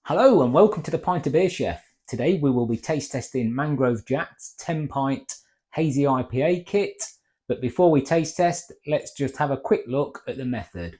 Hello and welcome to the Pinter Beer Chef. Today we will be taste testing Mangrove Jack's 10 pint Hazy IPA kit. But before we taste test, let's just have a quick look at the method.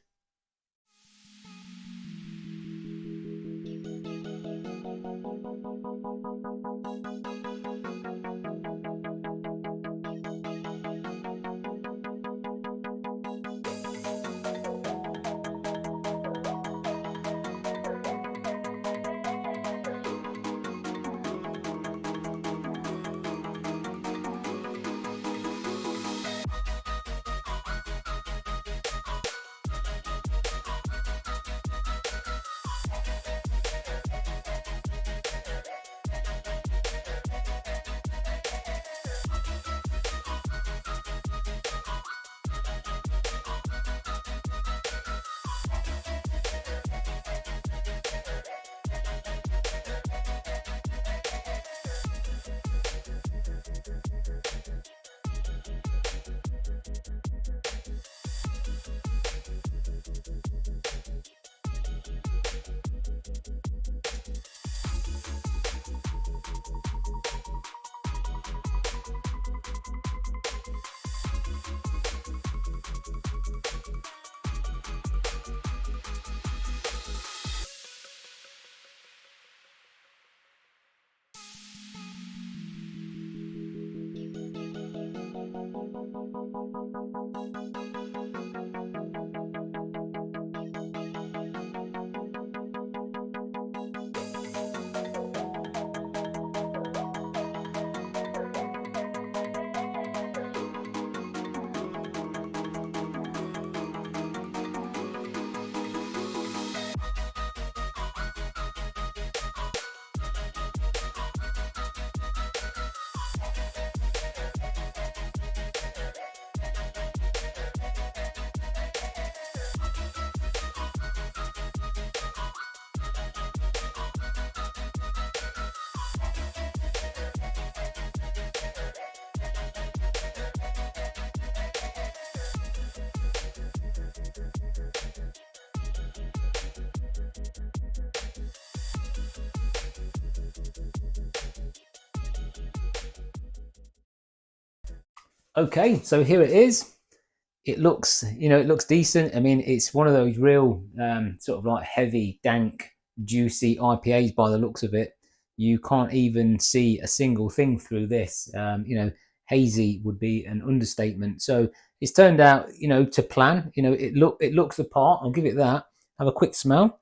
Okay, so here it is. It looks, it looks decent. I mean, it's one of those real sort of like heavy, dank, juicy IPAs by the looks of it. You can't even see a single thing through this. Hazy would be an understatement. So it's turned out, to plan. It looks the part. I'll give it that. Have a quick smell.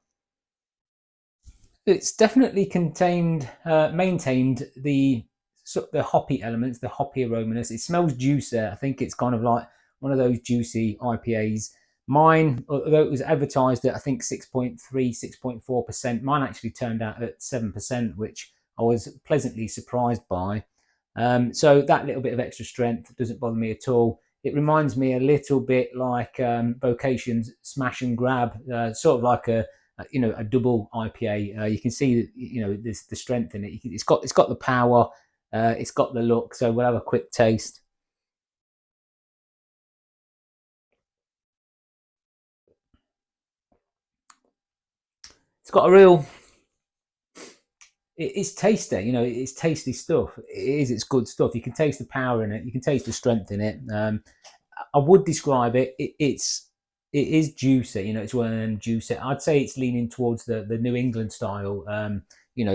It's definitely maintained the hoppy elements, the hoppy aromas. It smells juicy. I think it's kind of like one of those juicy IPAs. Mine, although it was advertised at I think 6.3, 6.4%, mine actually turned out at 7%, which I was pleasantly surprised by. So that little bit of extra strength doesn't bother me at all. It reminds me a little bit like Vocation's Smash and Grab, sort of like a double IPA. You can see that there's the strength in it. It's got the power. It's got the look. So we'll have a quick taste. It's got a real. It's tasty. It's tasty stuff. It's good stuff. You can taste the power in it. You can taste the strength in it. I would describe it. It is juicy. It's one of them juicy. I'd say it's leaning towards the New England style.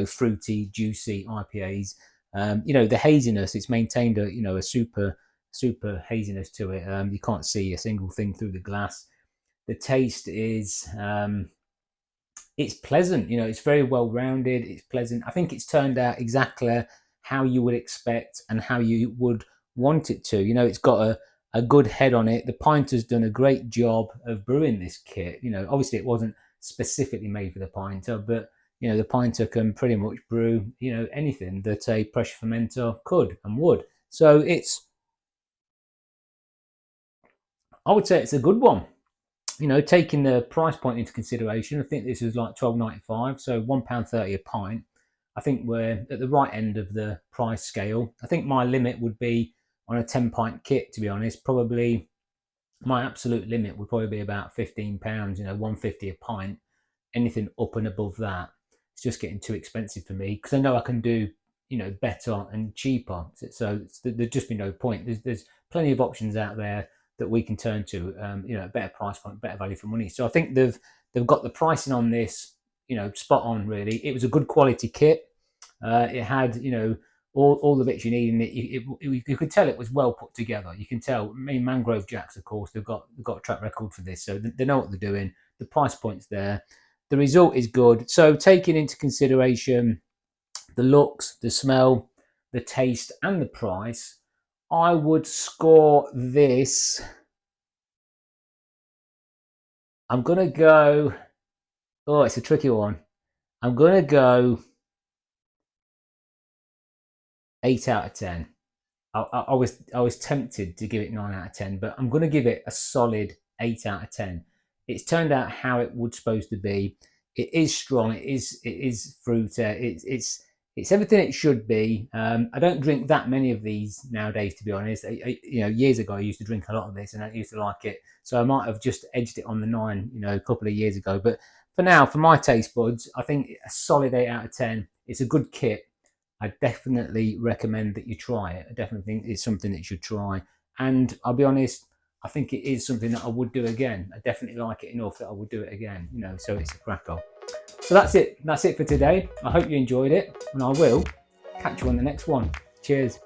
Fruity, juicy IPAs. The haziness. It's maintained a super haziness to it. You can't see a single thing through the glass. The taste is it's pleasant. It's very well rounded. It's pleasant. I think it's turned out exactly how you would expect and how you would want it to. It's got a good head on it. The Pinter's done a great job of brewing this kit. Obviously it wasn't specifically made for the Pinter, but the Pinter can pretty much brew anything that a pressure fermenter could and would. So I would say it's a good one. Taking the price point into consideration, I think this is like £12.95, so £1.30 a pint. I think we're at the right end of the price scale. I think my limit would be on a 10 pint kit, to be honest. Probably my absolute limit would probably be about £15, £1.50 a pint. Anything up and above that, it's just getting too expensive for me, because I know I can do, you know, better and cheaper. So there'd just be no point. There's plenty of options out there that we can turn to, you know, a better price point, better value for money. So I think they've got the pricing on this, you know, spot on. Really, it was a good quality kit. It had, you know, all the bits you need in it. You could tell it was well put together. You can tell. I mean, Mangrove Jacks, of course, they've got a track record for this, so they know what they're doing. The price point's there. The result is good. So taking into consideration the looks, the smell, the taste, and the price, I would score this. I'm gonna go. Oh, it's a tricky one. I'm gonna go 8 out of 10. I was tempted to give it 9 out of 10, but I'm going to give it a solid 8 out of 10. It's turned out how it was supposed to be. It is strong. It is fruity. It's everything it should be. I don't drink that many of these nowadays, to be honest. You know, years ago I used to drink a lot of this, and I used to like it. So I might have just edged it on the 9, you know, a couple of years ago. But for now, for my taste buds, I think a solid 8 out of 10. It's a good kit. I definitely recommend that you try it. I definitely think it's something that you should try. And I'll be honest, I think it is something that I would do again. I definitely like it enough that I would do it again, you know, so it's a cracker. So that's it. That's it for today. I hope you enjoyed it, and I will catch you on the next one. Cheers.